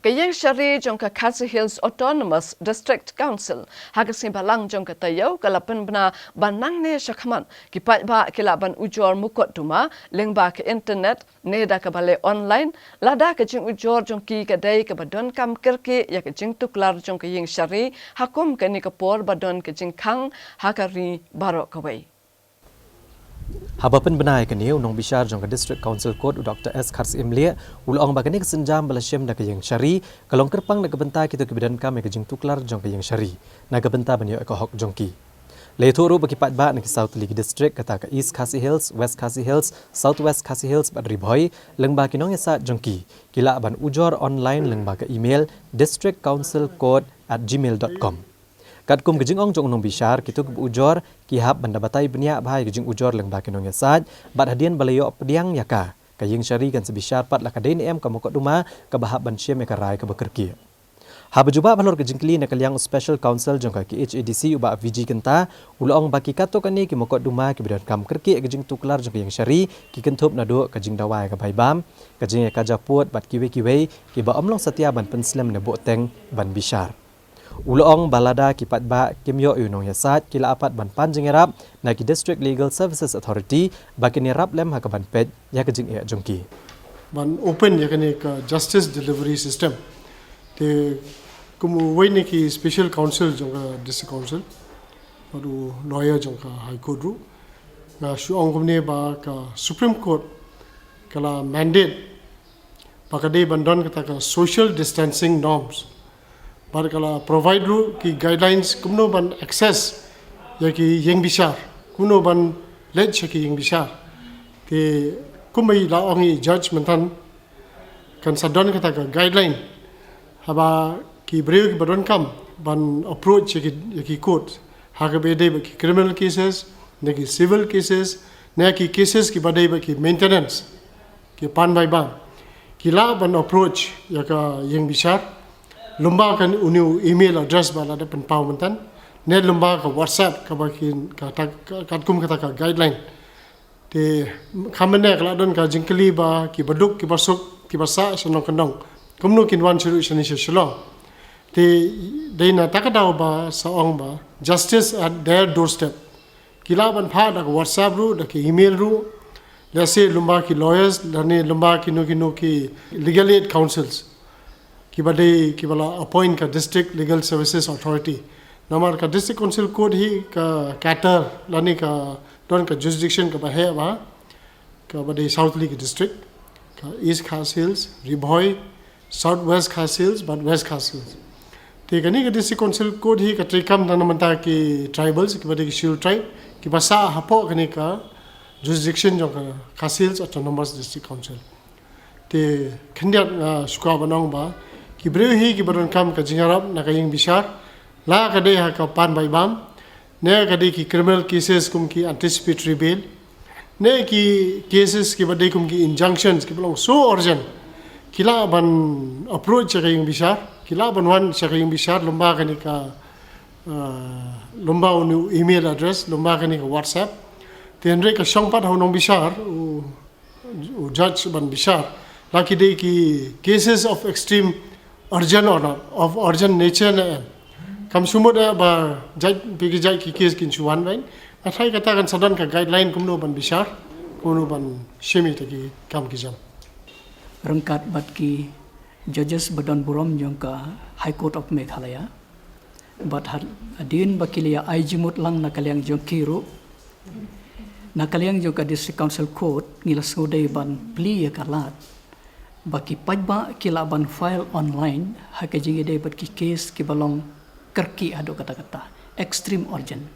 Iingkashari jong KHADC Hills Autonomous District Council hagasin balang jong tayaw kala Pynbna banang ne syakman kipat ba kila ban ujor Mukotduma lengba ke internet ne da kabale online lada ke jing ujor jong ki kadai ke badon kam kerke ya ke jing tuklar jong Iingkashari hakum ke ni kapor badon ke jing khang hakari barok kawai. Haba Pynbna ke niu nong bishar jong District Council Code Dr. S. Khars Imlia ulong bagani kesenjam belasem na Iingkashari kalong kerpang na kebentar kita kebidan kami ke jing tuklar jong Iingkashari na kebentar banyo ke hok jongki. Leituru bagi pat ba na ke South League District kata ke East KHADC Hills, West KHADC Hills, Southwest KHADC Hills bad riboy lengba kinong esa jongki. Kila ban ujor online lengba ke email districtcouncilcode@gmail.com. Katkum gejing ong jong nong bishar kitu ujor kihap banda batai benia bahai gejing ujor leng baki nong yasad bad hadian balayo pediang yaka ka Iingkashari kan sebishar pat lakadai ni ka Mukotduma ka bahap ban syem ka rai ka bekerki. Ha bejuba balor gejing kli na kalyang special council jong ka KHADC uba VG kenta ulong baki kato kani ki Mukotduma ki bidan kam kerki gejing tuklar jong Iingkashari ki kentup na do ka jing dawai ka baibam ka jing ka japut bat kiwe ki ba omlong setia ban penslam ne boteng ban bishar. Ulong balada kipat ba kimyo yunong yasat kila apat ban panjingerap na ki District Legal Services Authority bakini rap lem hakaban pet ya kejing ya jongki ban open ya kani ka justice delivery system te kumu wai ki special council jong district council baru lawyer jong high court ru na shuong kumne ba ka Supreme Court kala mandate pakade bandon kata ka social distancing norms bar kala provide ru ki guidelines kumno ban access ya ki Iingkashari kuno ban led ki Iingkashari te kumai la ongi judge mentan kan sadon kata ka guideline haba ki breu ki badon kam ban approach ya ki court ha ka bede ki criminal cases ne ki civil cases ne ki cases ki badai ba ki maintenance ki pan bai ba ki la ban approach ya ka Iingkashari lumba kan uniu email address bala da pen pau mentan ne lumba ka WhatsApp ka bakin ka katkum kata ka guideline te khamne kala don ka jingkli ba ki baduk ki basuk ki basa sanong kandong kumnu kin wan shiru shani shilo te deina takadaw ba saong ba justice at their doorstep kila ban pha da WhatsApp ru da ki email ru lase lumba ki lawyers lane lumba ki no ki legal aid councils ki badai ki bala appoint ka District Legal Services Authority namar ka District Council Code hi ka cater lani ka don ka jurisdiction ka bahe ba ka badai South League District ka East KHADC Hills Riboy Southwest KHADC Hills but West KHADC Hills te kani ka District Council Code hi ka trikam nanamanta ki tribals ki badai ki Shield tribe ki basa hapo kani ka jurisdiction jong ka KHADC Hills Autonomous District Council te khandiat sukwa banong ba ki breu hi ki badon kam ka jingarap na ka Iingkashari la ka de ha ka pan bai bam ne ka de ki criminal cases kum ki anticipatory bail ne ki cases ki badai kum ki injunctions ki belong so urgent kila ban approach ka Iingkashari kila ban wan ka Iingkashari lumba ka ni ka lumba unu email address lumba ka ni ka WhatsApp tenre ka songpat honong bishar u judge ban bishar la ki de ki cases of extreme urgent or not of urgent nature na kam sumut ba jai pigi jai ki case kin chuan bain athai kata kan sadan ka guideline kumno ban bishar kuno ban shemi ta ki kam ki jam rangkat bat ki judges badan burom jong ka High Court of Meghalaya bat adin bakilia aijimut lang na kalyang jong kiro na kalyang jong ka District Council Court ngila sudai ban pli ya kalat baki pajba kila ban file online haka jingi day bat ki case ki balong kerki ado kata-kata extreme urgent